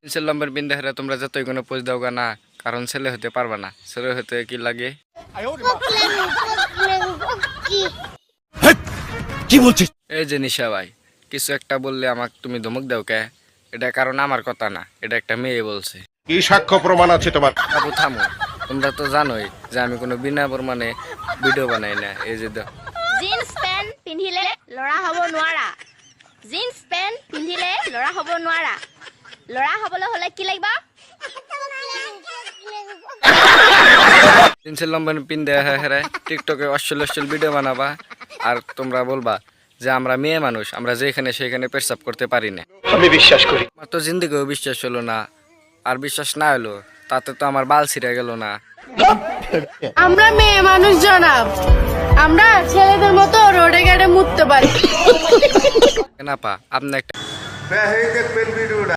জিন্সের লম্বের পিন দেখে তোমরা যতই কোনো পোজ দাও না, কারণ ছেলে হতে পারবা না। ছেলে হতে কি লাগে? কি বলছিস? এই যে নিশা ভাই, কিছু একটা বললে আমাকে তুমি ধমক দাও কে? এটা কারণ আমার কথা না, এটা একটা মেয়ে বলছে। কি সাক্ষ্য প্রমাণ আছে তোমার? বাবু থামো, তোমরা তো জানোই যে আমি কোনো বিনা প্রমাণে ভিডিও বানাই না। এই যে দাও, জিন্স পেন্ট পিন্ধিলে লৰা হ'ব নোৱাৰা। জিন্স পেন্ট পিন্ধিলে লৰা হ'ব নোৱাৰা। লৰা হ'বলৈ হলে কি লাগিব? জিন্সের লম্বের পিন দেখে হেরে টিকটকে অশ্লীল ভিডিও বানাবা, আর তোমরা বলবা যে আমরা মেয়ে মানুষ, আমরা যেখানে সেখানে পেশাব করতে পারি না। আমি বিশ্বাস করি। আমার তো জিন্দিগিও বিশ্বাস হলো না, আর বিশ্বাস না হলো তাতে তো আমার বাল ছিঁড়ে গেল না। আমরা মেয়ে মানুষ জনাব, আমরা ছেলেদের মতো রোডে ঘাটে মুততে পারি। কেন আপা, আপনি একটা